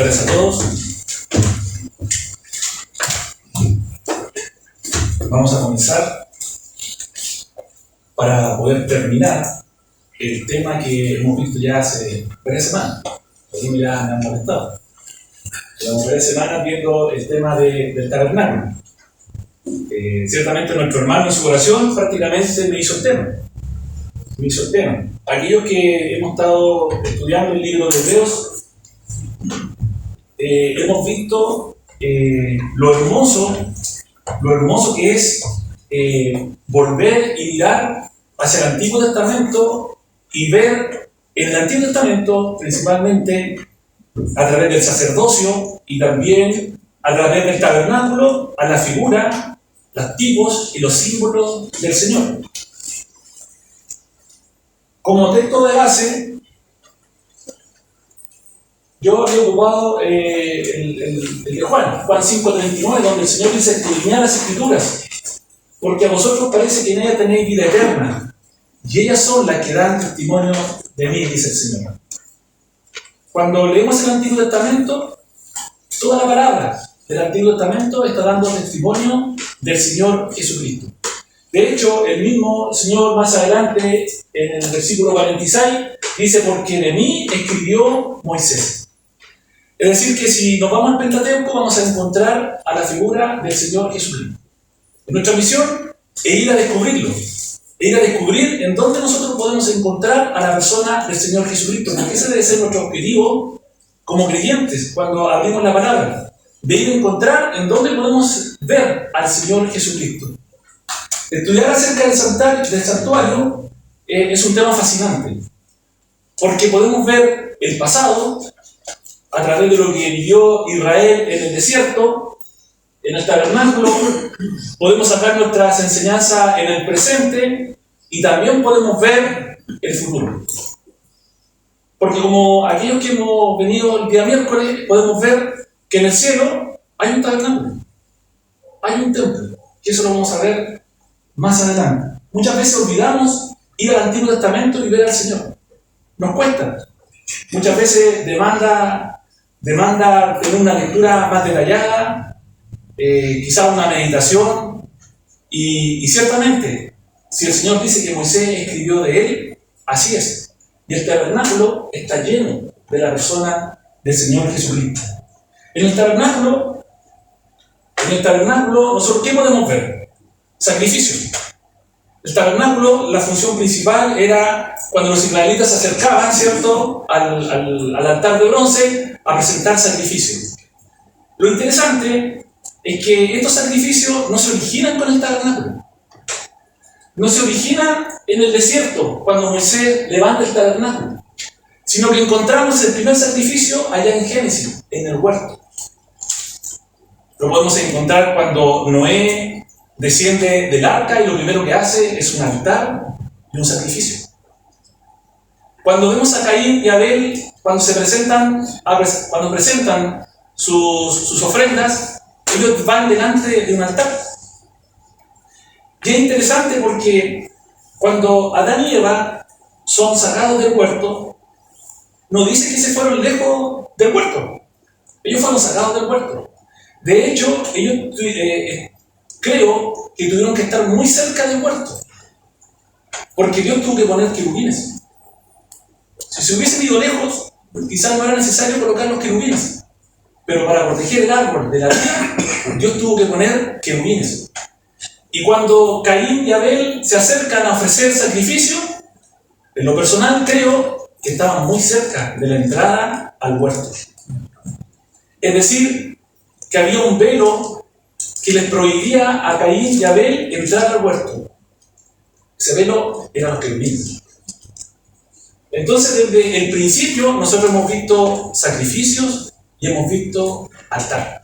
tardes a todos. Vamos a comenzar para poder terminar el tema que hemos visto ya hace varias semanas. Algunos ya me han molestado. Llevamos varias semanas viendo el tema del tabernáculo. Ciertamente nuestro hermano en su oración prácticamente me hizo el tema. Aquellos que hemos estado estudiando el libro de Hebreos, hemos visto lo hermoso que es volver y mirar hacia el Antiguo Testamento y ver en el Antiguo Testamento principalmente a través del sacerdocio y también a través del tabernáculo a la figura, los tipos y los símbolos del Señor. Como texto de base, yo he ocupado el de Juan 5:39, donde el Señor dice: escudriñad las Escrituras, porque a vosotros parece que en ellas tenéis vida eterna, y ellas son las que dan testimonio de mí, dice el Señor. Cuando leemos el Antiguo Testamento, toda la palabra del Antiguo Testamento está dando testimonio del Señor Jesucristo. De hecho, el mismo Señor más adelante, en el versículo 46, dice: porque de mí escribió Moisés. Es decir, que si nos vamos al Pentateuco, vamos a encontrar a la figura del Señor Jesucristo. Nuestra misión es ir a descubrirlo, ir a descubrir en dónde nosotros podemos encontrar a la persona del Señor Jesucristo, porque ese debe ser nuestro objetivo como creyentes cuando abrimos la palabra, de ir a encontrar en dónde podemos ver al Señor Jesucristo. Estudiar acerca del santuario es un tema fascinante, porque podemos ver el pasado a través de lo que vivió Israel en el desierto, en el tabernáculo. Podemos sacar nuestras enseñanzas en el presente y también podemos ver el futuro. Porque como aquellos que hemos venido el día miércoles, podemos ver que en el cielo hay un tabernáculo, hay un templo, y eso lo vamos a ver más adelante. Muchas veces olvidamos ir al Antiguo Testamento y ver al Señor. Nos cuesta. Muchas veces demanda tener una lectura más detallada, quizás una meditación, y ciertamente, si el Señor dice que Moisés escribió de él, así es. Y el tabernáculo está lleno de la persona del Señor Jesucristo. En el tabernáculo, nosotros ¿qué podemos ver? Sacrificio. El tabernáculo, la función principal era cuando los israelitas se acercaban, ¿cierto?, al altar de bronce a presentar sacrificios. Lo interesante es que estos sacrificios no se originan con el tabernáculo. No se originan en el desierto, cuando Moisés levanta el tabernáculo, sino que encontramos el primer sacrificio allá en Génesis, en el huerto. Lo podemos encontrar cuando Noé desciende del arca y lo primero que hace es un altar y un sacrificio. Cuando vemos a Caín y Abel, cuando presentan sus ofrendas, ellos van delante de un altar. Y es interesante porque cuando Adán y Eva son sacados del huerto, no dice que se fueron lejos del huerto. Ellos fueron sacados del huerto. De hecho, ellos creo que tuvieron que estar muy cerca del huerto, porque Dios tuvo que poner querubines. Si se hubiesen ido lejos, quizás no era necesario colocar los querubines, pero para proteger el árbol de la vida, Dios tuvo que poner querubines. Y cuando Caín y Abel se acercan a ofrecer sacrificio, en lo personal creo que estaban muy cerca de la entrada al huerto. Es decir, que había un velo que les prohibía a Caín y Abel entrar al huerto. Ese velo eran los querubines. Entonces, desde el principio, nosotros hemos visto sacrificios y hemos visto altar.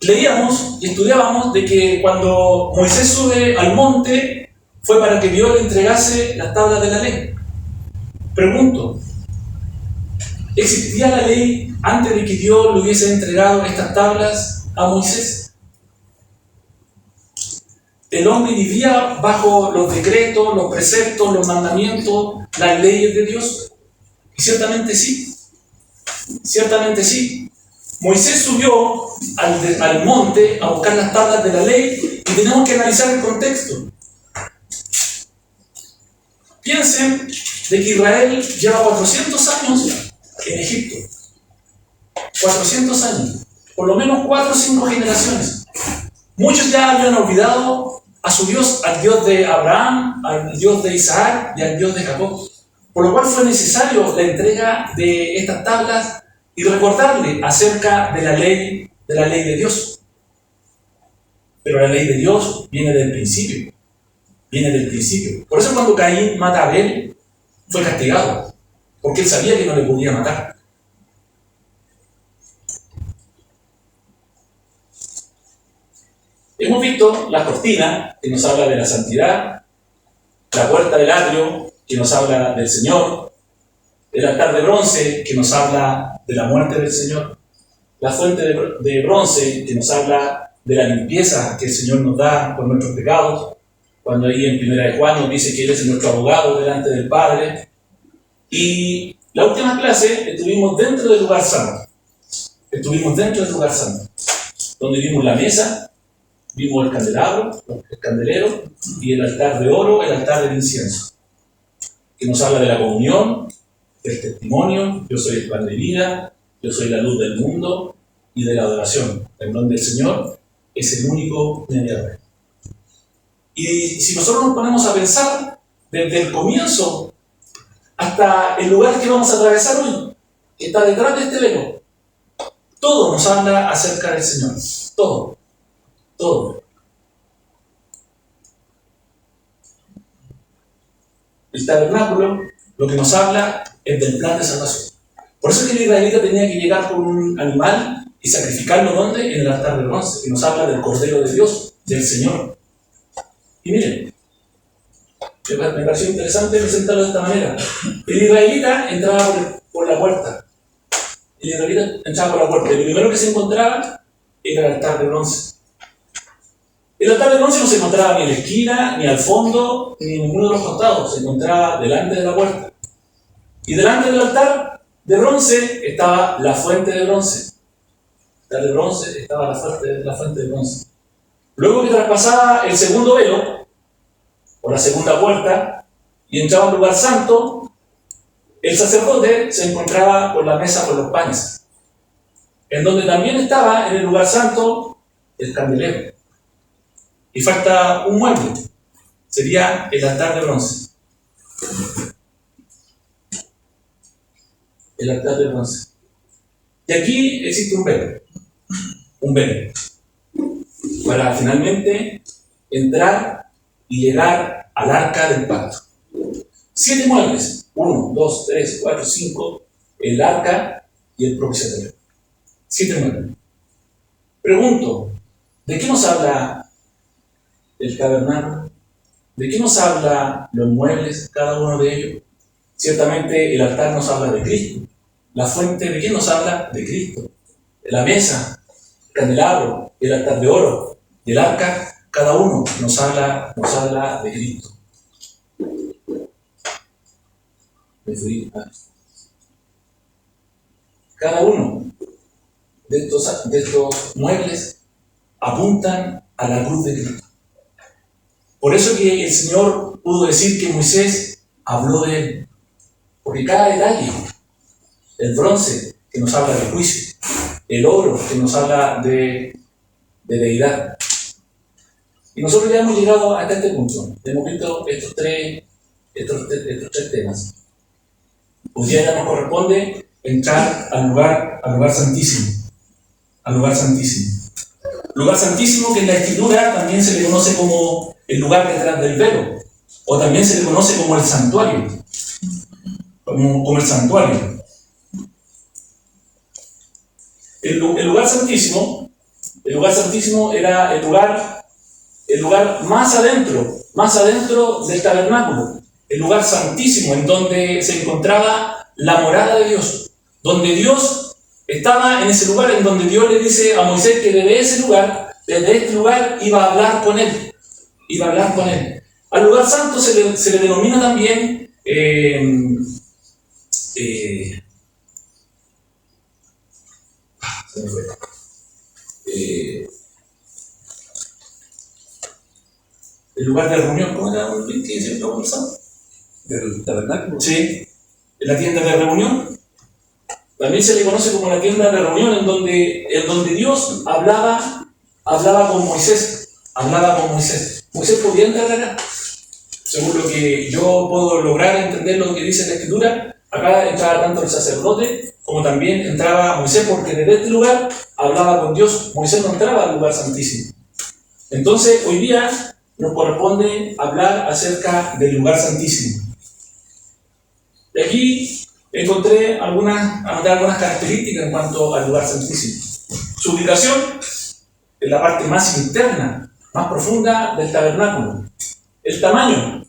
Leíamos y estudiábamos de que cuando Moisés sube al monte fue para que Dios le entregase las tablas de la ley. Pregunto, ¿existía la ley antes de que Dios le hubiese entregado estas tablas a Moisés? ¿El hombre vivía bajo los decretos, los preceptos, los mandamientos, las leyes de Dios? Y ciertamente sí. Ciertamente sí. Moisés subió al monte a buscar las tablas de la ley y tenemos que analizar el contexto. Piensen de que Israel lleva 400 años en Egipto. 400 años. Por lo menos 4 o 5 generaciones. Muchos ya habían olvidado a su Dios, al Dios de Abraham, al Dios de Isaac y al Dios de Jacob. Por lo cual fue necesario la entrega de estas tablas y recordarle acerca de la ley de Dios. Pero la ley de Dios viene del principio. Viene del principio. Por eso cuando Caín mata a Abel, fue castigado. Porque él sabía que no le podía matar. Hemos visto la cortina, que nos habla de la santidad, la puerta del atrio, que nos habla del Señor, el altar de bronce, que nos habla de la muerte del Señor, la fuente de bronce, que nos habla de la limpieza que el Señor nos da por nuestros pecados, cuando ahí en 1 de Juan nos dice que Él es nuestro abogado delante del Padre. Y la última clase estuvimos dentro del lugar santo. Estuvimos dentro del lugar santo, donde vimos la mesa, vimos el candelabro, el candelero, y el altar de oro, el altar del incienso, que nos habla de la comunión, del testimonio, yo soy el pan de vida, yo soy la luz del mundo, y de la adoración, en donde el Señor es el único mediador. Y si nosotros nos ponemos a pensar, desde el comienzo hasta el lugar que vamos a atravesar hoy, que está detrás de este velo, todo nos habla acerca del Señor, todo. Todo. El tabernáculo lo que nos habla es del plan de salvación. Por eso es que el israelita tenía que llegar con un animal y sacrificarlo ¿dónde? En el altar de bronce, que nos habla del Cordero de Dios, del Señor. Y miren, me pareció interesante presentarlo de esta manera. El israelita entraba por la puerta. El israelita entraba por la puerta. Y lo primero que se encontraba era el altar de bronce. El altar de bronce no se encontraba ni en la esquina, ni al fondo, ni en ninguno de los costados. Se encontraba delante de la puerta. Y delante del altar de bronce estaba la fuente de bronce. El altar de bronce estaba la fuente de bronce. Luego que traspasaba el segundo velo, por la segunda puerta, y entraba al lugar santo, el sacerdote se encontraba con la mesa con los panes, en donde también estaba en el lugar santo el candelero. Y falta un mueble, sería el altar de bronce. El altar de bronce. Y aquí existe un velo, para finalmente entrar y llegar al arca del pacto. 7 muebles, 1, 2, 3, 4, 5, el arca y el propiciatorio. 7 muebles. Pregunto, ¿de qué nos habla el tabernáculo? ¿De qué nos habla los muebles, cada uno de ellos? Ciertamente el altar nos habla de Cristo. La fuente, ¿de qué nos habla? De Cristo. La mesa, el candelabro, el altar de oro y el arca, cada uno nos habla de Cristo. Cada uno de estos muebles apuntan a la cruz de Cristo. Por eso que el Señor pudo decir que Moisés habló de él. Porque cada detalle, el bronce que nos habla de juicio, el oro que nos habla de deidad. Y nosotros ya hemos llegado hasta este punto. Hemos visto estos tres temas. Hoy día ya nos corresponde entrar al lugar santísimo. Al lugar santísimo. Lugar santísimo que en la Escritura también se le conoce como el lugar detrás del velo, o también se le conoce como el santuario. Como el santuario. El lugar santísimo era el lugar más adentro del tabernáculo, el lugar santísimo en donde se encontraba la morada de Dios, donde Dios estaba en ese lugar, en donde Dios le dice a Moisés que desde este lugar iba a hablar con él. Al lugar santo se le denomina también Se me fue. El lugar de reunión, ¿cómo era el que siempre conversamos? ¿Del tabernáculo? Sí, la tienda de reunión. También se le conoce como la tienda de reunión, en donde Dios hablaba con Moisés. Moisés podía entrar acá. Según lo que yo puedo lograr entender lo que dice la Escritura, acá entraba tanto el sacerdote como también entraba Moisés, porque desde este lugar hablaba con Dios. Moisés no entraba al lugar santísimo. Entonces, hoy día nos corresponde hablar acerca del lugar santísimo. De aquí encontré algunas características en cuanto al lugar santísimo. Su ubicación en la parte más interna, más profunda del tabernáculo. El tamaño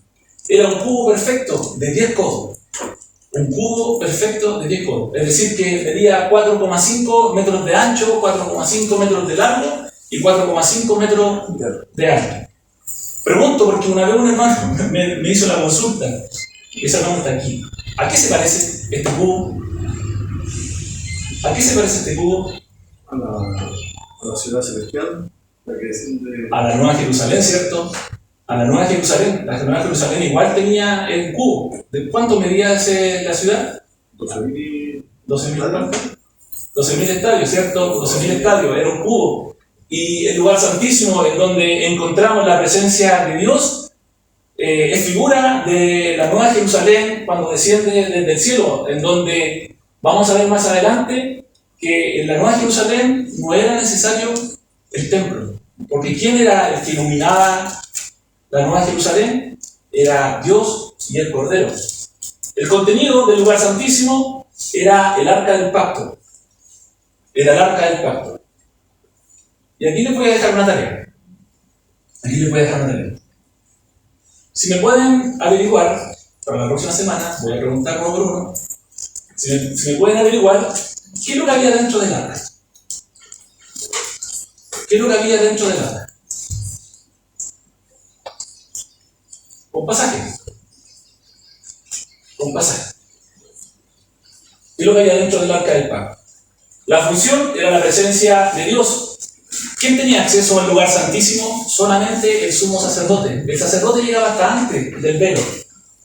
era un cubo perfecto de 10 codos. Un cubo perfecto de 10 codos. Es decir, que medía 4,5 metros de ancho, 4,5 metros de largo y 4,5 metros de alto. Pregunto porque una vez un hermano me hizo la consulta. Esa no está aquí. ¿A qué se parece este cubo? ¿A qué se parece este cubo? A la ciudad celestial, la que desciende... A la Nueva Jerusalén, ¿cierto? A la Nueva Jerusalén. La Nueva Jerusalén igual tenía el cubo. ¿De cuánto medía la ciudad? 12.000 estadios, ¿cierto? 12.000 estadios, era un cubo. Y el lugar santísimo, en donde encontramos la presencia de Dios, es figura de la Nueva Jerusalén cuando desciende desde el cielo, en donde vamos a ver más adelante que en la Nueva Jerusalén no era necesario el templo, porque ¿quién era el que iluminaba la Nueva Jerusalén? Era Dios y el Cordero. El contenido del lugar santísimo era el arca del pacto. Era el arca del pacto. Y aquí les voy a dejar una tarea. Si me pueden averiguar, para la próxima semana, voy a preguntar uno por uno, si me pueden averiguar, ¿qué es lo que había dentro del arca? ¿Qué es lo que había dentro del arca? Con pasaje. ¿Qué es lo que había dentro del arca del pacto? La función era la presencia de Dios. ¿Quién tenía acceso al lugar santísimo? Solamente el sumo sacerdote. El sacerdote llegaba hasta antes del velo.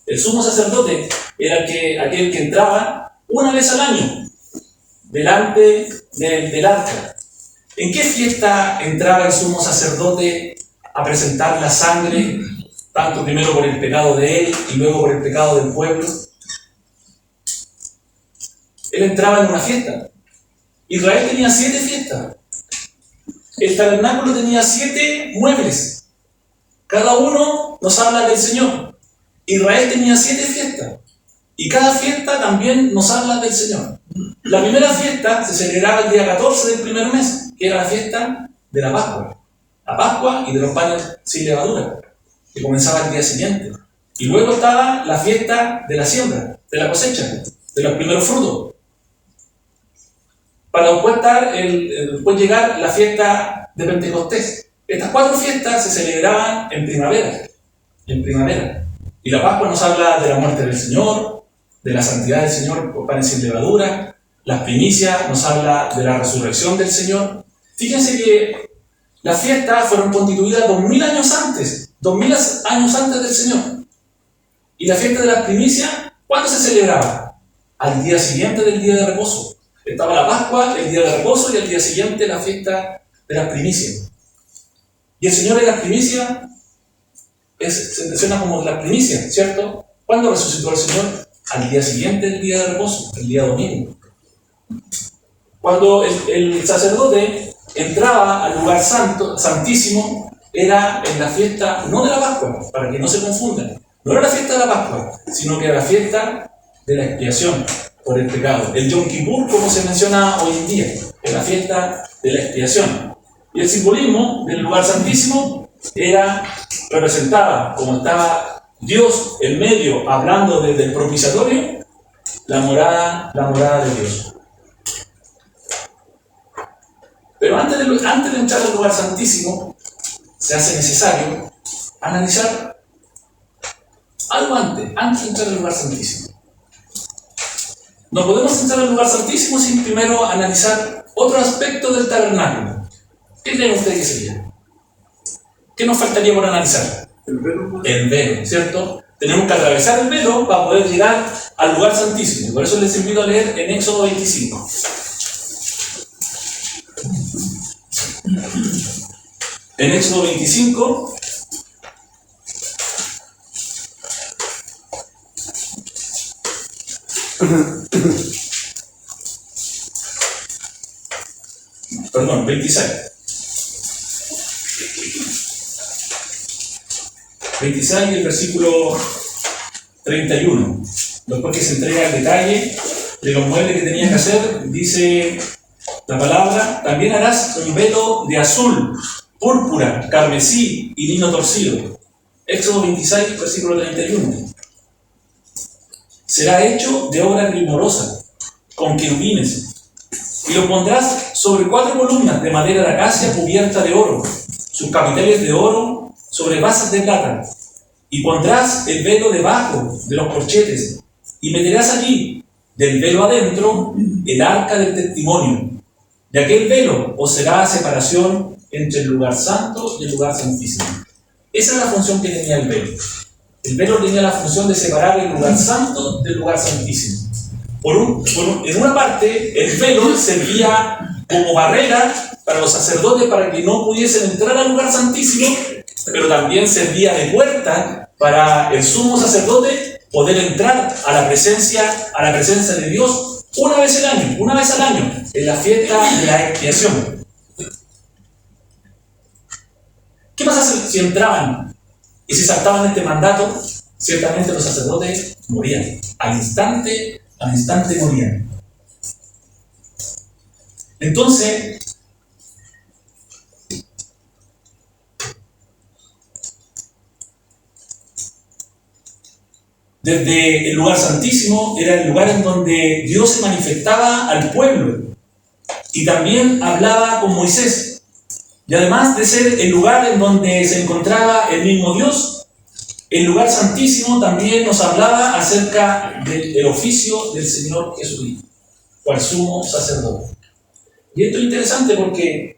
El sumo sacerdote era aquel que entraba una vez al año delante del arca. ¿En qué fiesta entraba el sumo sacerdote a presentar la sangre, tanto primero por el pecado de él y luego por el pecado del pueblo? Él entraba en una fiesta. Israel tenía 7 fiestas. El tabernáculo tenía 7 muebles. Cada uno nos habla del Señor. Israel tenía 7 fiestas. Y cada fiesta también nos habla del Señor. La primera fiesta se celebraba el día 14 del primer mes, que era la fiesta de la Pascua. La Pascua y de los panes sin levadura, que comenzaba el día siguiente. Y luego estaba la fiesta de la siembra, de la cosecha, de los primeros frutos. Para después llegar la fiesta de Pentecostés. Estas 4 fiestas se celebraban en primavera. Y la Pascua nos habla de la muerte del Señor, de la santidad del Señor por panes sin levadura. Las primicias nos habla de la resurrección del Señor. Fíjense que las fiestas fueron constituidas 2000 años antes. 2000 años antes del Señor. Y la fiesta de las primicias, ¿cuándo se celebraba? Al día siguiente del día de reposo. Estaba la Pascua, el día de reposo, y al día siguiente la fiesta de las primicias. Y el Señor de las primicias se menciona como las primicias, ¿cierto? ¿Cuándo resucitó el Señor? Al día siguiente del día de reposo, el día domingo. Cuando el sacerdote entraba al lugar santísimo, era en la fiesta, no de la Pascua, para que no se confundan. No era la fiesta de la Pascua, sino que era la fiesta de la expiación por el pecado. El Yom Kippur, como se menciona hoy en día, es la fiesta de la expiación. Y el simbolismo del lugar santísimo representaba, como estaba Dios en medio, hablando desde el propiciatorio, la morada de Dios. Pero antes de entrar al lugar santísimo, se hace necesario analizar algo antes de entrar al lugar santísimo. No podemos entrar al lugar santísimo sin primero analizar otro aspecto del tabernáculo. ¿Qué creen ustedes que sería? ¿Qué nos faltaría por analizar? El velo. El velo, ¿cierto? Tenemos que atravesar el velo para poder llegar al lugar santísimo. Por eso les invito a leer en Éxodo 25. En Éxodo 25, perdón, 26. 26 y el versículo 31. Después que se entrega el detalle de los muebles que tenían que hacer, dice la palabra: también harás un velo de azul, púrpura, carmesí y lino torcido. Éxodo 26, versículo 31. Será hecho de obra primorosa, con querubines, y lo pondrás sobre 4 columnas de madera de acacia cubierta de oro, sus capiteles de oro sobre basas de plata, y pondrás el velo debajo de los corchetes, y meterás allí, del velo adentro, el arca del testimonio. De aquel velo os será separación entre el lugar santo y el lugar santísimo. Esa es la función que tenía el velo. El velo tenía la función de separar el lugar santo del lugar santísimo. En una parte, el velo servía como barrera para los sacerdotes para que no pudiesen entrar al lugar santísimo, pero también servía de puerta para el sumo sacerdote poder entrar a la presencia de Dios una vez al año, en la fiesta de la expiación. ¿Qué pasa si entraban y si saltaban este mandato? Ciertamente los sacerdotes morían. Al instante morían. Entonces, desde el lugar santísimo era el lugar en donde Dios se manifestaba al pueblo y también hablaba con Moisés. Y además de ser el lugar en donde se encontraba el mismo Dios, el lugar santísimo también nos hablaba acerca del oficio del Señor Jesucristo, cual sumo sacerdote. Y esto es interesante porque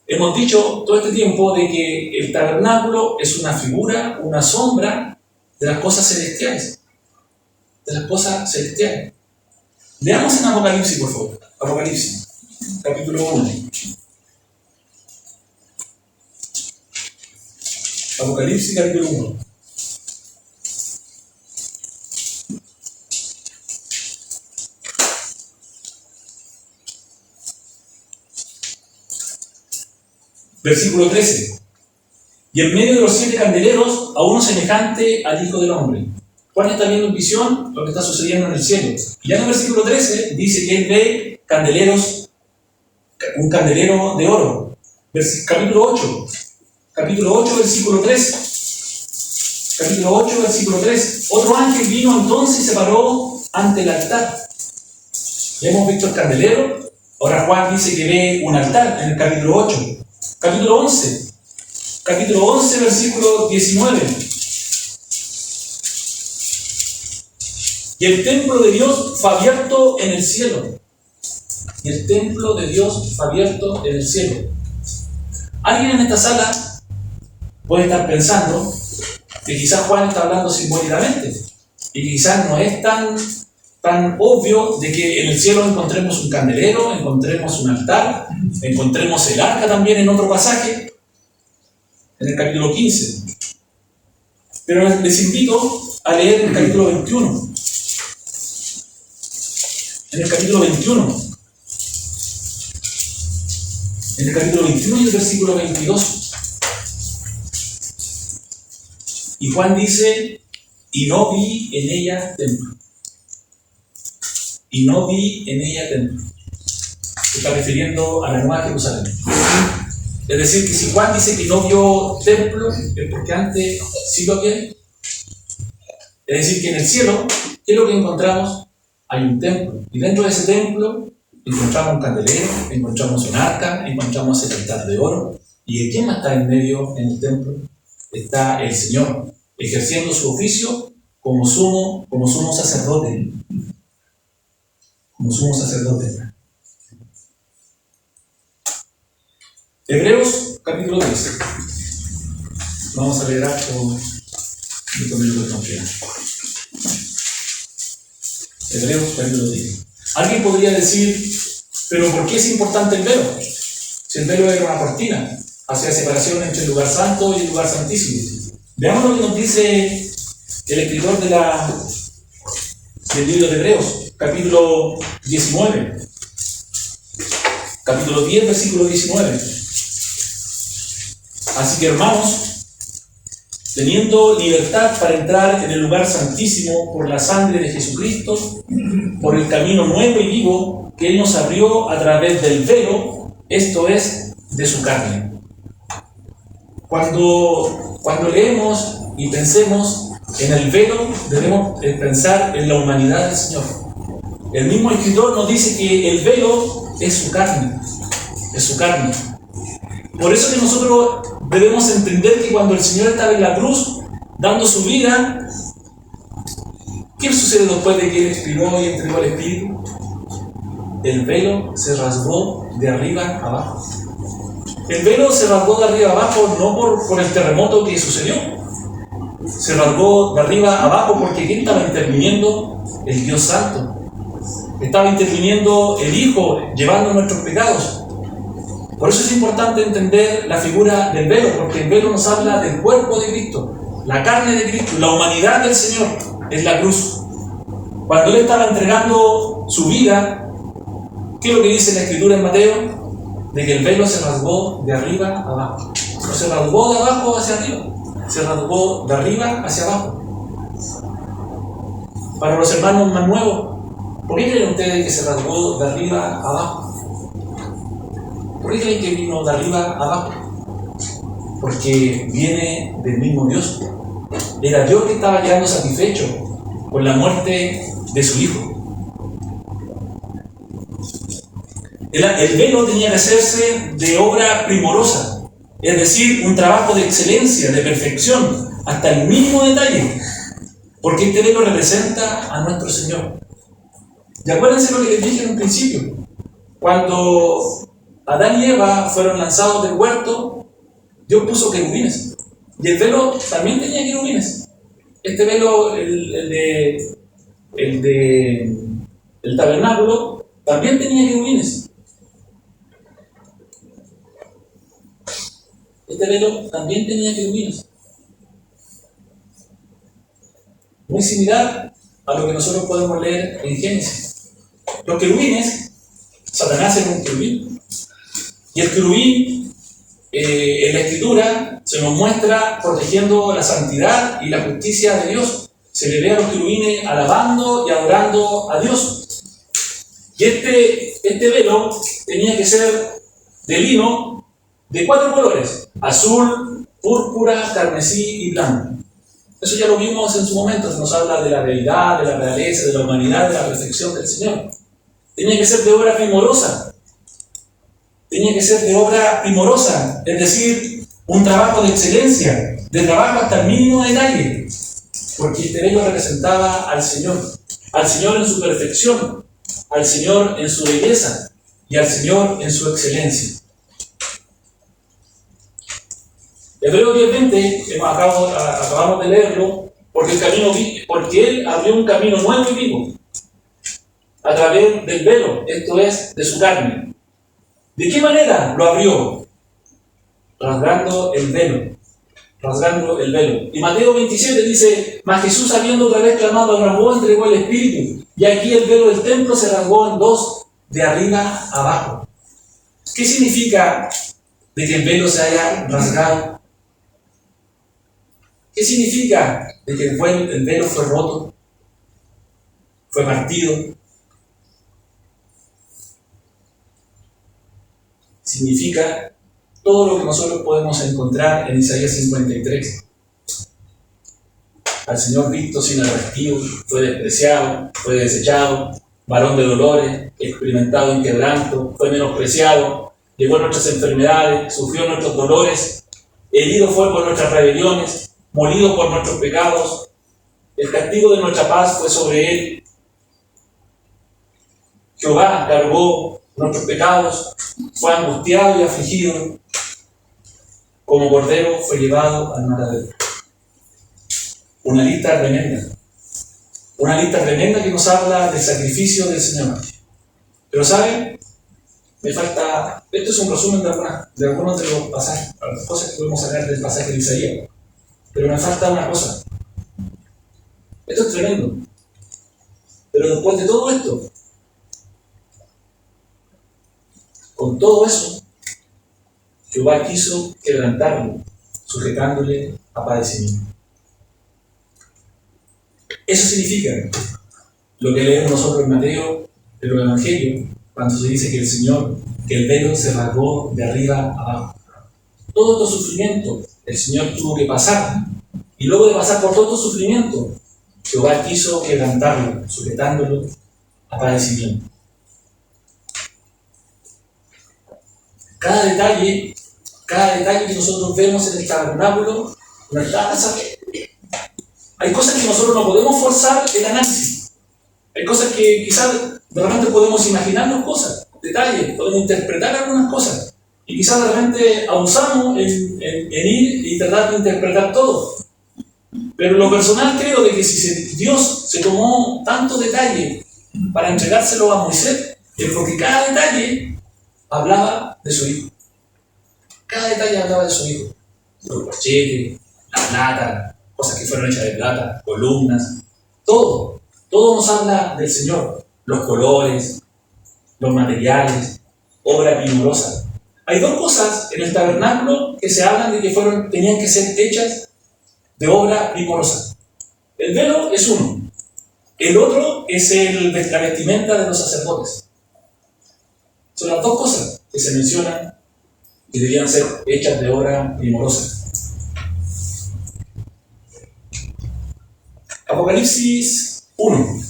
hemos dicho todo este tiempo de que el tabernáculo es una figura, una sombra de las cosas celestiales. Leamos en Apocalipsis, por favor. Apocalipsis, capítulo 1. Apocalipsis, capítulo 1. Versículo 13. Y en medio de los 7 candeleros, a uno semejante al Hijo del Hombre. Juan está viendo en visión lo que está sucediendo en el cielo. Y ya en el versículo 13 dice que él ve candeleros, un candelero de oro. Capítulo 8, versículo 3. Capítulo 8, versículo 3. Otro ángel vino entonces y se paró ante el altar. Ya hemos visto el candelero. Ahora Juan dice que ve un altar en el capítulo 8. Capítulo 11, versículo 19. Y el templo de Dios fue abierto en el cielo. Alguien en esta sala puede estar pensando que quizás Juan está hablando simbólicamente y que quizás no es tan obvio de que en el cielo encontremos un candelero, encontremos un altar, encontremos el arca también en otro pasaje, en el capítulo 15. Pero les invito a leer el capítulo 21. En el capítulo 21 y el versículo 22. Y Juan dice: y no vi en ella templo. Se está refiriendo a la Nueva Jerusalén. Es decir, que si Juan dice que no vio templo, es porque antes sí lo había. Es decir, que en el cielo, ¿qué es lo que encontramos? Hay un templo. Y dentro de ese templo encontramos un candelero, encontramos un arca, encontramos el altar de oro. ¿Y quién más está en medio en el templo? Está el Señor, ejerciendo su oficio como sumo sacerdote. como sumo sacerdote. Hebreos capítulo 10. Vamos a leer con 5 minutos de confianza. Hebreos capítulo 10. Alguien podría decir, pero ¿por qué es importante el velo? Si el velo era una cortina, hacía separación entre el lugar santo y el lugar santísimo. Veamos lo que nos dice el escritor del libro de Hebreos, capítulo 19. Capítulo 10, versículo 19. Así que, hermanos, teniendo libertad para entrar en el lugar santísimo por la sangre de Jesucristo, por el camino nuevo y vivo que Él nos abrió a través del velo, esto es, de su carne. Cuando leemos y pensemos en el velo, debemos pensar en la humanidad del Señor. El mismo escritor nos dice que el velo es su carne, es su carne. Por eso que nosotros debemos entender que cuando el Señor estaba en la cruz, dando su vida, ¿qué sucede después de que Él expiró y entregó el Espíritu? El velo se rasgó de arriba a abajo. El velo se rasgó de arriba a abajo no por el terremoto que sucedió. Se rasgó de arriba a abajo porque ¿quién estaba interviniendo? El Dios Santo. Estaba interviniendo el Hijo, llevando nuestros pecados. Por eso es importante entender la figura del velo, porque el velo nos habla del cuerpo de Cristo, la carne de Cristo, la humanidad del Señor, es la cruz. Cuando Él estaba entregando su vida, ¿qué es lo que dice la Escritura en Mateo? De que el velo se rasgó de arriba a abajo. No se rasgó de abajo hacia arriba, se rasgó de arriba hacia abajo. Para los hermanos más nuevos, ¿por qué creen ustedes que se rasgó de arriba a abajo? ¿Por qué creen que vino de arriba a abajo? Porque viene del mismo Dios. Era Dios que estaba quedando satisfecho con la muerte de su Hijo. El velo tenía que hacerse de obra primorosa, es decir, un trabajo de excelencia, de perfección, hasta el mínimo detalle, porque este velo representa a nuestro Señor. Y acuérdense lo que les dije en un principio, cuando Adán y Eva fueron lanzados del huerto, Dios puso querubines. Y el velo también tenía querubines. Este velo, el tabernáculo, también tenía querubines. Este velo también tenía querubines. Muy similar a lo que nosotros podemos leer en Génesis. Los querubines, Satanás era un querubín. Y el querubín, en la Escritura, se nos muestra protegiendo la santidad y la justicia de Dios. Se le ve a los querubines alabando y adorando a Dios. Y este velo tenía que ser de lino de 4 colores: azul, púrpura, carmesí y blanco. Eso ya lo vimos en su momento, se nos habla de la deidad, de la realeza, de la humanidad, de la perfección del Señor. Tenía que ser de obra primorosa. Tenía que ser de obra primorosa, es decir, un trabajo de excelencia, de trabajo hasta el mínimo detalle, porque este velo representaba al Señor en su perfección, al Señor en su belleza y al Señor en su excelencia. Hebreos 10:20, acabamos de leerlo, porque Él abrió un camino nuevo y vivo a través del velo, esto es, de su carne. ¿De qué manera lo abrió? Rasgando el velo. Rasgando el velo. Y Mateo 27 dice: mas Jesús, habiendo otra vez clamado a gran voz, entregó el Espíritu. Y aquí el velo del templo se rasgó en 2, de arriba a abajo. ¿Qué significa de que el velo se haya rasgado? ¿Qué significa de que el velo fue roto? ¿Fue partido? Significa todo lo que nosotros podemos encontrar en Isaías 53. Al Señor visto sin atractivo, fue despreciado, fue desechado, varón de dolores, experimentado en quebranto, fue menospreciado, llevó nuestras enfermedades, sufrió nuestros dolores, herido fue por nuestras rebeliones, molido por nuestros pecados, el castigo de nuestra paz fue sobre Él. Jehová cargó nuestros pecados, fue angustiado y afligido, como cordero fue llevado al matadero. Una lista tremenda. Una lista tremenda que nos habla del sacrificio del Señor. Pero ¿saben? Me falta... Esto es un resumen de algunos de los pasajes, las cosas que podemos sacar del pasaje de Isaías. Pero me falta una cosa. Esto es tremendo. Pero después de todo esto, con todo eso, Jehová quiso quebrantarlo, sujetándole a padecimiento. Eso significa lo que leemos nosotros en Mateo, en los Evangelios, cuando se dice que el Señor, que el velo se rasgó de arriba a abajo. Todo este sufrimiento el Señor tuvo que pasar, y luego de pasar por todo este sufrimiento, Jehová quiso quebrantarlo, sujetándolo a padecimiento. Cada detalle que nosotros vemos en el tabernáculo no está a saber. Hay cosas que nosotros no podemos forzar el análisis. Hay cosas que quizás de repente podemos imaginarnos cosas, detalles, podemos interpretar algunas cosas. Y quizás de repente abusamos en ir y tratar de interpretar todo. Pero en lo personal creo de que si Dios se tomó tanto detalle para entregárselo a Moisés, es porque cada detalle hablaba de su hijo. Cada detalle hablaba de su hijo. Los corchetes, la plata, cosas que fueron hechas de plata, columnas, todo nos habla del Señor. Los colores, los materiales, obra primorosa. Hay dos cosas en el tabernáculo que se hablan de que tenían que ser hechas de obra primorosa. El velo es uno. El otro es la vestimenta de los sacerdotes. Son las dos cosas que se mencionan y debían ser hechas de obra primorosa. Apocalipsis 1.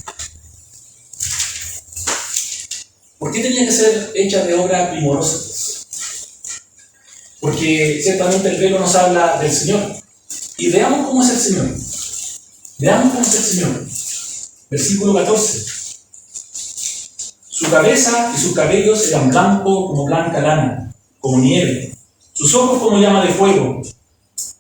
¿Por qué tenía que ser hecha de obra primorosa? Porque ciertamente el velo nos habla del Señor. Y veamos cómo es el Señor. Veamos cómo es el Señor. Versículo 14. Su cabeza y sus cabellos eran blancos como blanca lana, como nieve. Sus ojos como llama de fuego.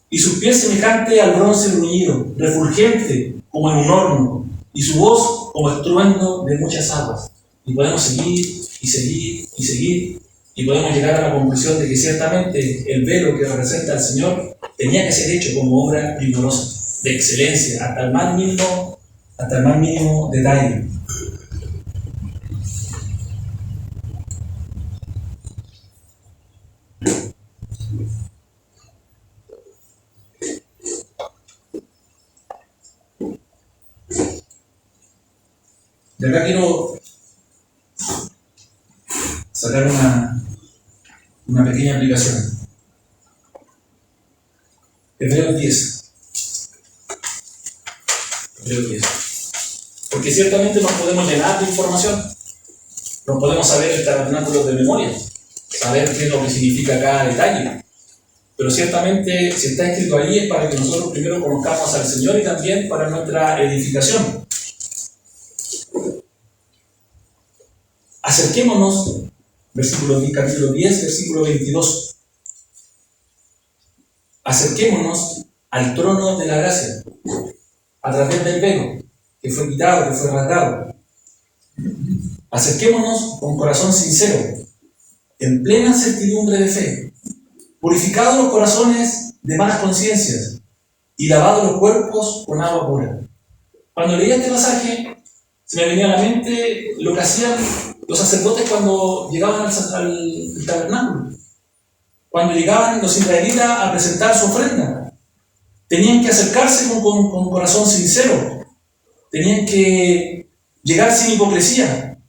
Y sus pies semejante al bronce bruñido, refulgente como en un horno. Y su voz como estruendo de muchas aguas. Y podemos seguir y seguir y seguir. Y podemos llegar a la conclusión de que ciertamente el velo que representa al Señor tenía que ser hecho como obra primorosa, de excelencia, hasta el más mínimo detalle. De acá quiero sacar una pequeña aplicación. Hebreos 10. Porque ciertamente nos podemos llenar de información. Nos podemos saber el tabernáculo de memoria, saber qué es lo que significa cada detalle. Pero ciertamente, si está escrito ahí, es para que nosotros primero conozcamos al Señor y también para nuestra edificación. Acerquémonos, capítulo 10, versículo 22. Acerquémonos al trono de la gracia, a través del velo, que fue quitado, que fue rasgado. Acerquémonos con corazón sincero, en plena certidumbre de fe, purificados los corazones de malas conciencias y lavados los cuerpos con agua pura. Cuando leía este pasaje, se me venía a la mente lo que hacían los sacerdotes cuando llegaban al tabernáculo. Cuando llegaban los israelitas a presentar su ofrenda, tenían que acercarse con corazón sincero, tenían que llegar sin hipocresía,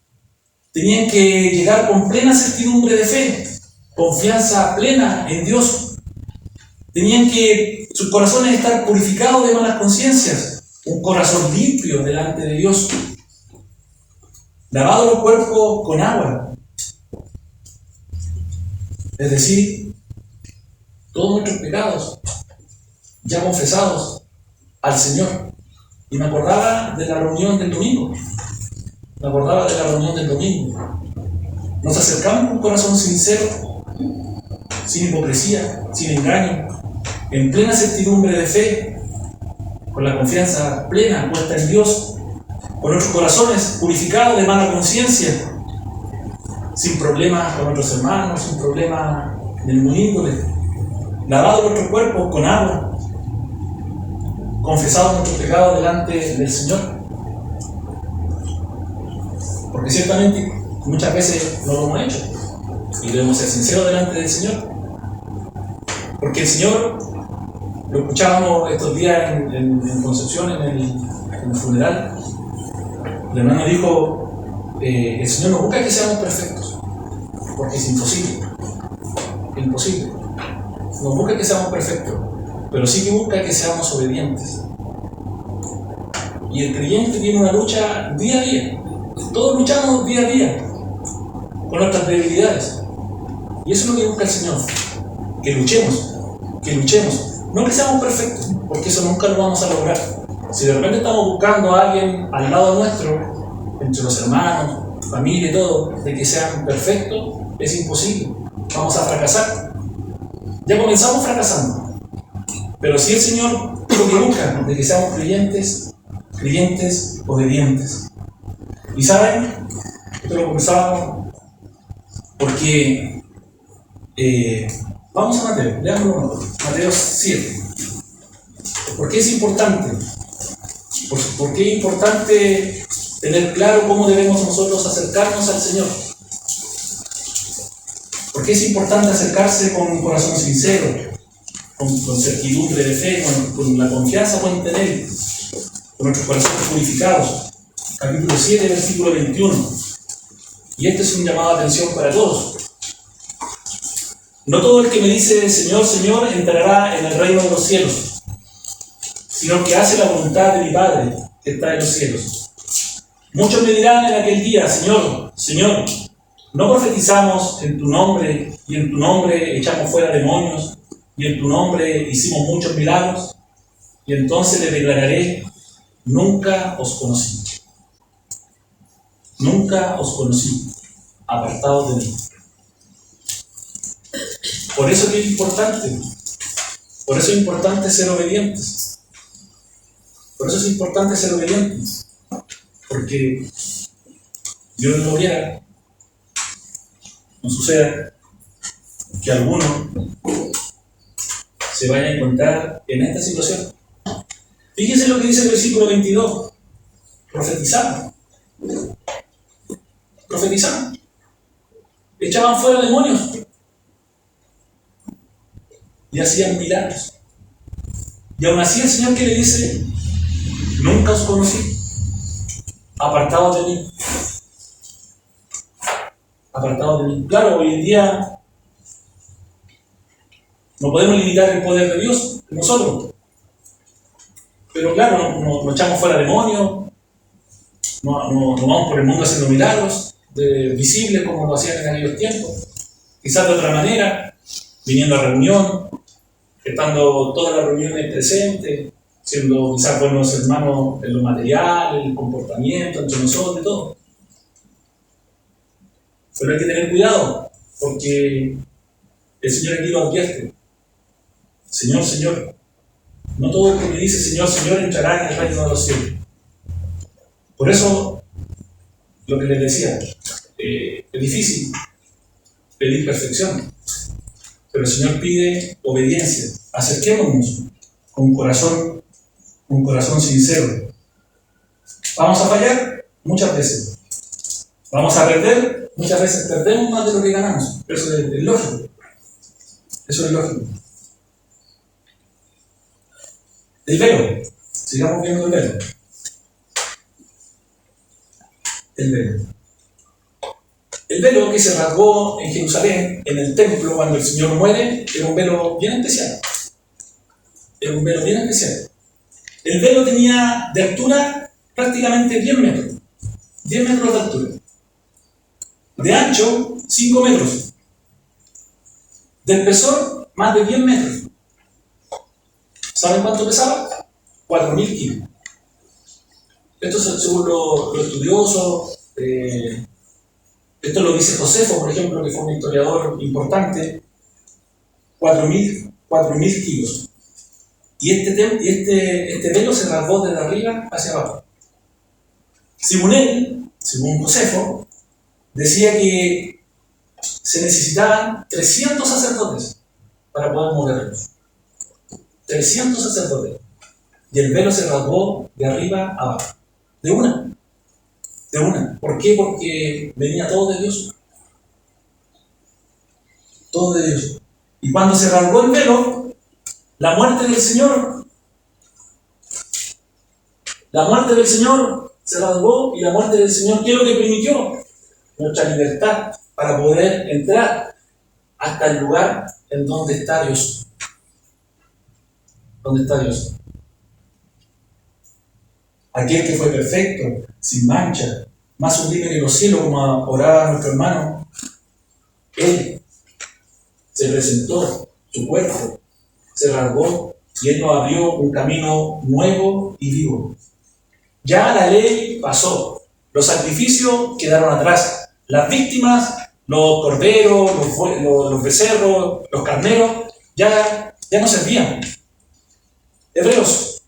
tenían que llegar con plena certidumbre de fe, confianza plena en Dios. Tenían que sus corazones estar purificados de malas conciencias, un corazón limpio delante de Dios, lavado los cuerpos con agua, es decir, todos nuestros pecados ya confesados al Señor. Y me acordaba de la reunión del domingo. Me acordaba de la reunión del domingo. Nos acercamos con un corazón sincero, sin hipocresía, sin engaño, en plena certidumbre de fe, con la confianza plena puesta en Dios, con nuestros corazones purificados de mala conciencia, sin problemas con nuestros hermanos, sin problemas de ningún índole, lavados nuestros cuerpos con agua, confesados nuestros pecados delante del Señor. Porque ciertamente muchas veces no lo hemos hecho y debemos ser sinceros delante del Señor. Porque el Señor, lo escuchábamos estos días en Concepción, en el funeral, el hermano dijo, el Señor no busca que seamos perfectos, porque es imposible. Es imposible. No busca que seamos perfectos, pero sí que busca que seamos obedientes. Y el creyente tiene una lucha día a día. Todos luchamos día a día con nuestras debilidades. Y eso es lo que busca el Señor. Que luchemos. No que seamos perfectos, porque eso nunca lo vamos a lograr. Si de repente estamos buscando a alguien al lado nuestro, entre los hermanos, familia y todo, de que sean perfectos, es imposible. Vamos a fracasar. Ya comenzamos fracasando. Pero si el Señor lo que busca, de que seamos creyentes obedientes. Y saben, esto lo conversábamos porque vamos a Mateo, leámoslo, Mateo 7. ¿Por qué es importante? ¿Por qué es importante tener claro cómo debemos nosotros acercarnos al Señor? ¿Por qué es importante acercarse con un corazón sincero, con certidumbre de fe, con la confianza puesta en Él, con nuestros corazones purificados? Capítulo 7, versículo 21. Y este es un llamado de atención para todos. No todo el que me dice Señor, Señor entrará en el reino de los cielos, sino el que hace la voluntad de mi Padre que está en los cielos. Muchos me dirán en aquel día, Señor, Señor, ¿no profetizamos en tu nombre y en tu nombre echamos fuera demonios y en tu nombre hicimos muchos milagros? Y entonces le declararé, nunca os conocí. Nunca os conocí, apartados de mí. Por eso es importante. Por eso es importante ser obedientes. Por eso es importante ser obedientes. Porque Dios no quiera, no suceda que alguno se vaya a encontrar en esta situación. Fíjense lo que dice el versículo 22. Profetizaban. Echaban fuera demonios y hacían milagros. Y aún así el Señor que le dice, nunca os conocí, apartados de mí. Apartados de mí. Claro, hoy en día no podemos limitar el poder de Dios en nosotros. Pero claro, no echamos fuera demonios, no vamos por el mundo haciendo milagros visibles como lo hacían en aquellos tiempos. Quizás de otra manera, viniendo a reunión, estando todas las reuniones presentes, siendo quizás buenos hermanos en lo material, en el comportamiento, entre nosotros, de todo. Pero hay que tener cuidado, porque el Señor aquí lo advierte. Señor, Señor, no todo el que me dice Señor, Señor entrará en el reino de los cielos. Por eso, lo que les decía, es difícil pedir perfección, pero el Señor pide obediencia. Acerquémonos con un corazón sincero. ¿Vamos a fallar? Muchas veces. ¿Vamos a perder? Muchas veces perdemos más de lo que ganamos. Eso es lógico. Eso es lógico. El velo. Sigamos viendo el velo. El velo. El velo que se rasgó en Jerusalén, en el templo, cuando el Señor muere, era un velo bien especial. Era un velo bien especial. El velo tenía de altura prácticamente 10 metros. 10 metros de altura. De ancho, 5 metros. De espesor, más de 10 metros. ¿Saben cuánto pesaba? 4.000 kilos. Esto según los estudiosos esto lo dice Josefo, por ejemplo, que fue un historiador importante, 4.000 kilos. Y este velo se rasgó desde arriba hacia abajo. Según él, según Josefo, decía que se necesitaban 300 sacerdotes para poder moverlos. 300 sacerdotes. Y el velo se rasgó de arriba a abajo. De una. ¿Por qué? Porque venía todo de Dios. Todo de Dios. Y cuando se rasgó el velo, la muerte del Señor se rasgó, y la muerte del Señor, ¿qué es lo que permitió? Nuestra libertad para poder entrar hasta el lugar en donde está Dios. ¿Dónde está Dios? Aquel que fue perfecto, sin mancha, más sublime que los cielos, como oraba nuestro hermano, Él se presentó, su cuerpo se rasgó, y Él nos abrió un camino nuevo y vivo. Ya la ley pasó, los sacrificios quedaron atrás, las víctimas, los corderos, los becerros, los carneros, ya no servían. Hebreos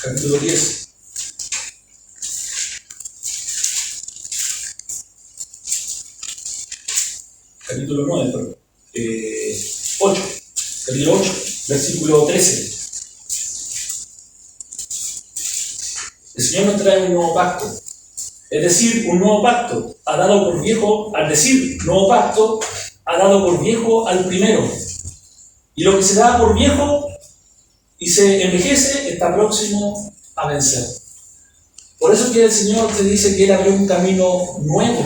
capítulo 10. Capítulo 9, perdón. 8. Capítulo 8, versículo 13. El Señor nos trae un nuevo pacto. Es decir, un nuevo pacto ha dado por viejo, al decir nuevo pacto, ha dado por viejo al primero. Y lo que se da por viejo y se envejece está próximo a vencer. Por eso que el Señor te dice que Él abrió un camino nuevo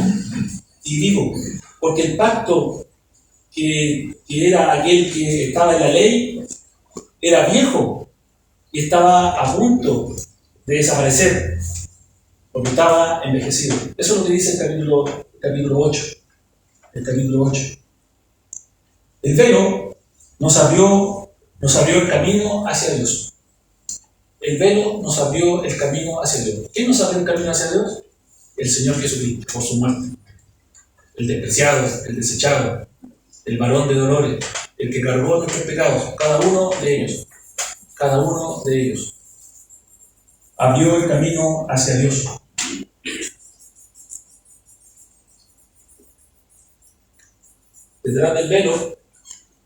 y vivo. Porque el pacto que era aquel que estaba en la ley era viejo y estaba a punto de desaparecer, porque estaba envejecido. Eso es lo que dice el capítulo 8. El capítulo 8. El velo nos abrió el camino hacia Dios. El velo nos abrió el camino hacia Dios. ¿Quién nos abrió el camino hacia Dios? El Señor Jesucristo, por su muerte. El despreciado, el desechado, el varón de dolores, el que cargó nuestros pecados, cada uno de ellos, abrió el camino hacia Dios. Detrás del velo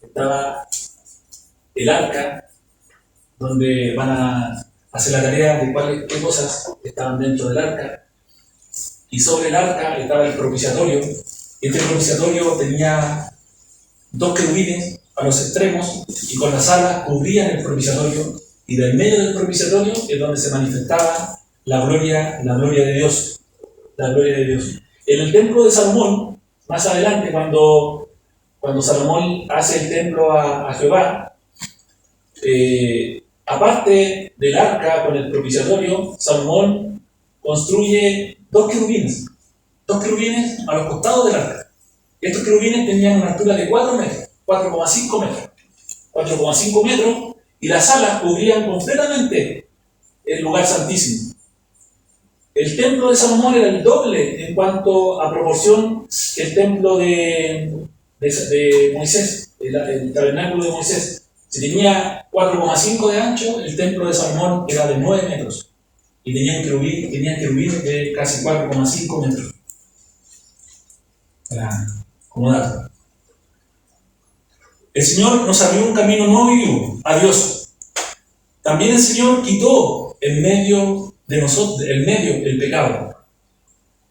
estaba el arca, donde van a hacer la tarea de qué cosas estaban dentro del arca. Y sobre el arca estaba el propiciatorio. Este propiciatorio tenía 2 querubines a los extremos, y con las alas cubrían el propiciatorio, y del medio del propiciatorio es donde se manifestaba la gloria de Dios. La gloria de Dios. En el templo de Salomón, más adelante, cuando Salomón hace el templo a Jehová, aparte del arca con el propiciatorio, Salomón construye 2 querubines a los costados del arca. Estos querubines tenían una altura de 4 metros, 4,5 metros, y las alas cubrían completamente el lugar santísimo. El templo de Salomón era el doble en cuanto a proporción que el templo de Moisés, el tabernáculo de Moisés. Si tenía 4,5 de ancho, el templo de Salomón era de 9 metros. Y tenían querubines de casi 4,5 metros. Como dato. El Señor nos abrió un camino nuevo y vivo a Dios. También el Señor quitó en medio de nosotros, el pecado.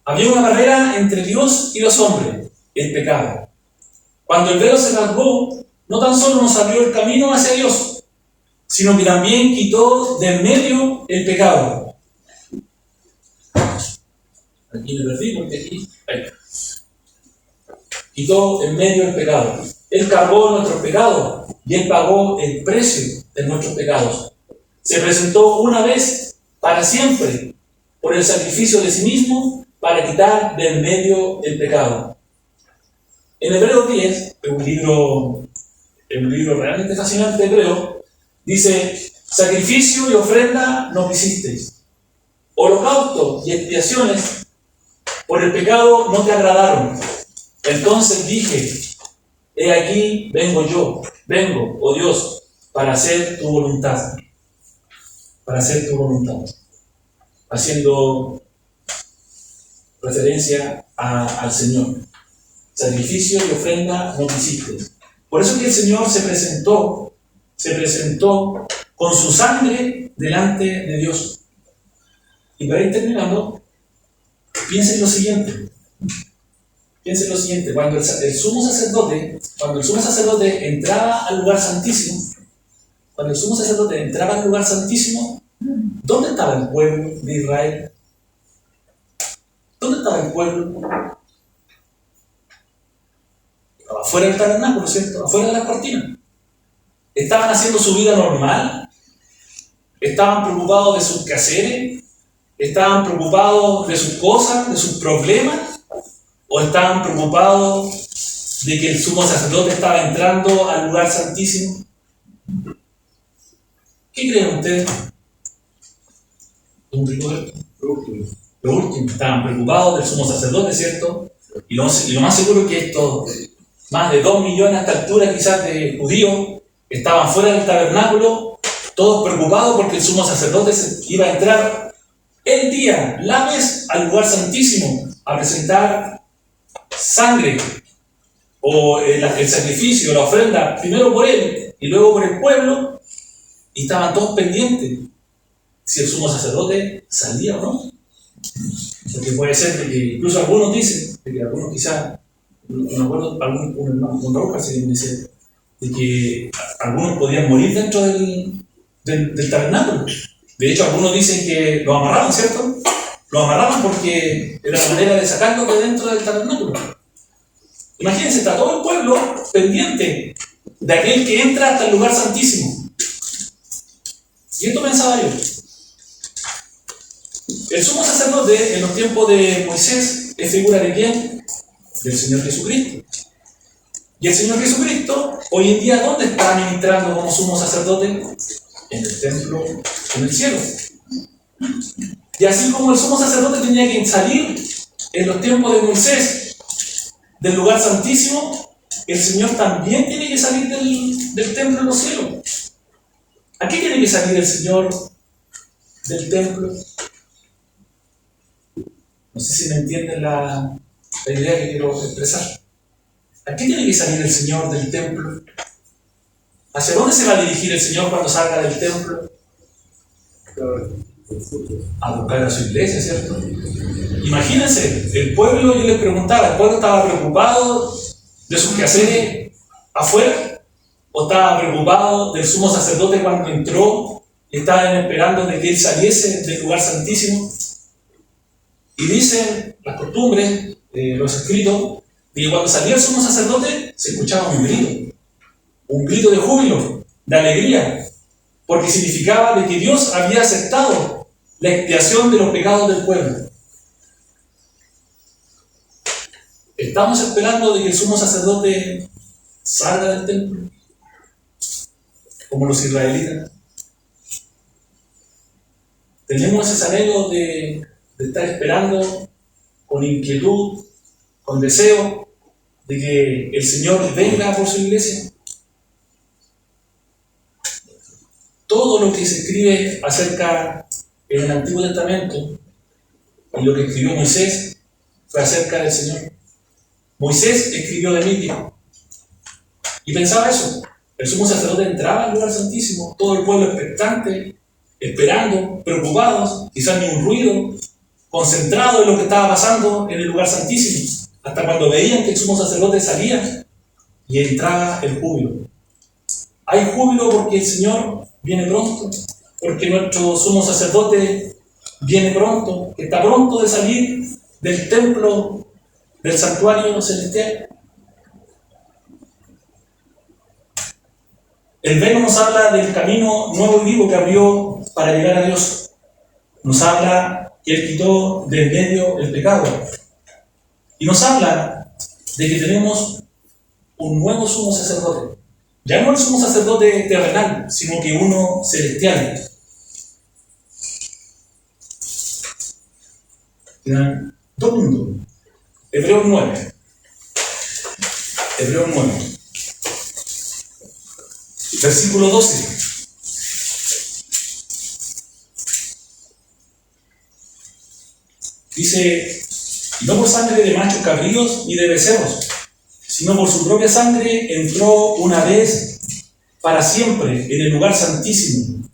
Había una barrera entre Dios y los hombres, el pecado. Cuando el velo se rasgó, no tan solo nos abrió el camino hacia Dios, sino que también quitó de en medio el pecado. Aquí me perdí porque ahí. Quitó en medio el pecado. Él cargó nuestros pecados y Él pagó el precio de nuestros pecados. Se presentó una vez para siempre por el sacrificio de sí mismo para quitar de en medio el pecado. En Hebreos 10, un libro es un libro realmente fascinante, creo, dice: sacrificio y ofrenda no quisisteis, holocausto y expiaciones por el pecado no te agradaron. Entonces dije: he aquí vengo yo, vengo, oh Dios, para hacer tu voluntad. Para hacer tu voluntad. Haciendo referencia al Señor. Sacrificio y ofrenda no quisiste. Por eso que el Señor se presentó con su sangre delante de Dios. Y para ir terminando, piensen lo siguiente. Cuando el sumo sacerdote entraba al lugar santísimo, ¿dónde estaba el pueblo de Israel? ¿Dónde estaba el pueblo? Estaba afuera del tabernáculo, ¿cierto? Afuera de las cortinas. ¿Estaban haciendo su vida normal? ¿Estaban preocupados de sus quehaceres? ¿Estaban preocupados de sus cosas, de sus problemas? ¿O estaban preocupados de que el sumo sacerdote estaba entrando al lugar santísimo? ¿Qué creen ustedes? Lo último, estaban preocupados del sumo sacerdote, ¿cierto? Y lo más seguro es que estos más de 2 millones a esta altura quizás de judíos estaban fuera del tabernáculo, todos preocupados porque el sumo sacerdote iba a entrar el día, la vez, al lugar santísimo a presentar sangre o el sacrificio, la ofrenda, primero por él y luego por el pueblo, y estaban todos pendientes si el sumo sacerdote salía o no. Porque puede ser de que incluso algunos dicen, de que algunos quizás, no me acuerdo, un Raúl parece que me decía, de que algunos podían morir dentro del tabernáculo. De hecho, algunos dicen que lo amarraban, ¿cierto? Lo amarraban porque era la manera de sacarlo de dentro del tabernáculo. Imagínense, está todo el pueblo pendiente de aquel que entra hasta el lugar santísimo. Y esto pensaba yo. El sumo sacerdote en los tiempos de Moisés es figura de ¿quién? Del Señor Jesucristo. Y el Señor Jesucristo, hoy en día, ¿dónde está ministrando como sumo sacerdote? En el templo, en el cielo. Y así como el sumo sacerdote tenía que salir en los tiempos de Moisés del lugar santísimo, el Señor también tiene que salir del templo en los cielos. ¿A qué tiene que salir el Señor del templo? No sé si me entienden la idea que quiero expresar. ¿A qué tiene que salir el Señor del templo? ¿Hacia dónde se va a dirigir el Señor cuando salga del templo? A buscar a su iglesia, ¿cierto? Imagínense, el pueblo, yo les preguntaba, ¿el pueblo estaba preocupado de sus quehaceres afuera? ¿O estaba preocupado del sumo sacerdote cuando entró y estaban esperando de que él saliese del lugar santísimo? Y dicen las costumbres, los escritos, de que cuando salía el sumo sacerdote se escuchaba un grito de júbilo, de alegría, porque significaba de que Dios había aceptado la expiación de los pecados del pueblo. ¿Estamos esperando de que el sumo sacerdote salga del templo? Como los israelitas. Tenemos ese anhelo de estar esperando con inquietud, con deseo de que el Señor venga por su iglesia. Todo lo que se escribe acerca en el Antiguo Testamento y lo que escribió Moisés fue acerca del Señor. Moisés escribió de Midia y pensaba eso. El sumo sacerdote entraba al lugar santísimo, todo el pueblo expectante, esperando, preocupados, quizás ni un ruido, concentrado en lo que estaba pasando en el lugar santísimo, hasta cuando veían que el sumo sacerdote salía y entraba el júbilo. Hay júbilo porque el Señor viene pronto, porque nuestro sumo sacerdote viene pronto, que está pronto de salir del templo, del santuario celestial. El Velo nos habla del camino nuevo y vivo que abrió para llegar a Dios. Nos habla que Él quitó de en medio el pecado. Y nos habla de que tenemos un nuevo sumo sacerdote. Ya no el sumo sacerdote terrenal, sino que uno celestial. ¿Quedan 2 minutos? Hebreos 9. Hebreos 9. Versículo 12. Dice: no por sangre de machos cabríos ni de becerros, sino por su propia sangre entró una vez para siempre en el lugar santísimo,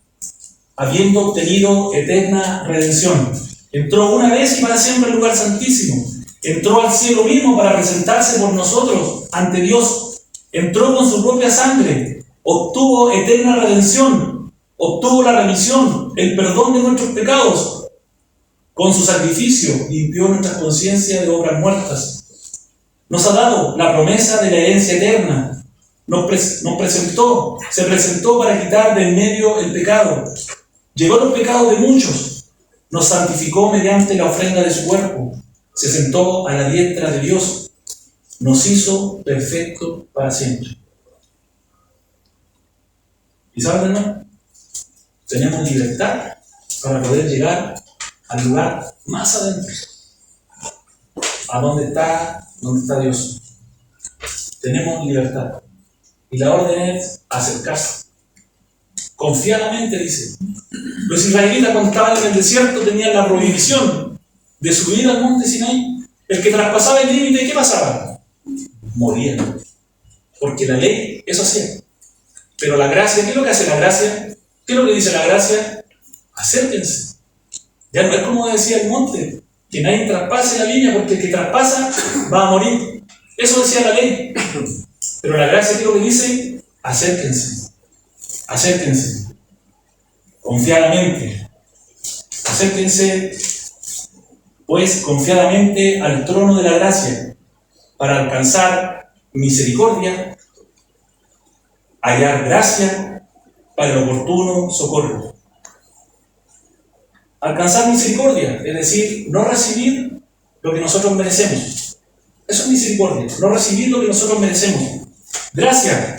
habiendo obtenido eterna redención. Entró una vez y para siempre al lugar santísimo. Entró al cielo mismo para presentarse por nosotros ante Dios. Entró con su propia sangre, obtuvo eterna redención, obtuvo la remisión, el perdón de nuestros pecados. Con su sacrificio limpió nuestras conciencias de obras muertas. Nos ha dado la promesa de la herencia eterna. Se presentó para quitar de en medio el pecado. Llevó los pecados de muchos. Nos santificó mediante la ofrenda de su cuerpo. Se sentó a la diestra de Dios. Nos hizo perfectos para siempre. ¿Y saben, hermano? Tenemos libertad para poder llegar al lugar más adentro, a donde está Dios. Tenemos libertad. Y la orden es acercarse. Confiadamente, dice. Los israelitas, cuando estaban en el desierto, tenían la prohibición de subir al monte Sinaí. El que traspasaba el límite, ¿qué pasaba? Moría. Porque la ley eso hacía. Pero la gracia, ¿qué es lo que hace la gracia? ¿Qué es lo que dice la gracia? Acérquense. Ya no es como decía el monte, que nadie traspase la línea, porque el que traspasa va a morir. Eso decía la ley. Pero la gracia, ¿qué es lo que dice? Acérquense. Acérquense. Confiadamente. Acérquense, pues, confiadamente al trono de la gracia, para alcanzar misericordia, hallar gracia para el oportuno socorro. Alcanzar misericordia, es decir, no recibir lo que nosotros merecemos. Eso es misericordia, no recibir lo que nosotros merecemos. Gracia,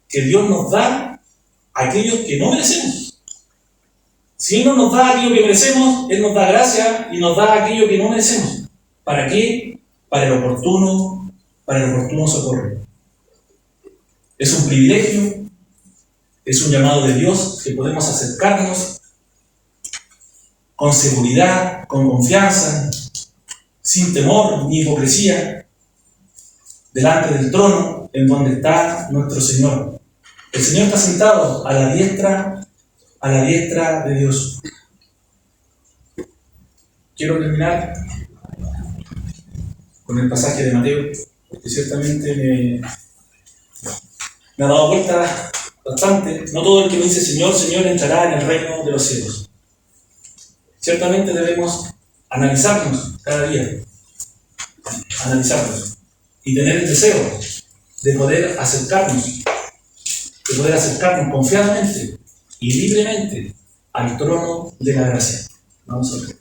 que Dios nos da a aquellos que no merecemos. Si Él no nos da aquello que merecemos, Él nos da gracia y nos da aquello que no merecemos. ¿Para qué? Para el oportuno socorro. Es un privilegio, es un llamado de Dios que podemos acercarnos con seguridad, con confianza, sin temor ni hipocresía, delante del trono en donde está nuestro Señor. El Señor está sentado a la diestra de Dios. Quiero terminar con el pasaje de Mateo, que ciertamente me ha dado vuelta bastante. No todo el que me dice Señor, Señor entrará en el reino de los cielos. Ciertamente debemos analizarnos cada día, analizarnos y tener el deseo de poder acercarnos confiadamente y libremente al trono de la gracia. Vamos a ver.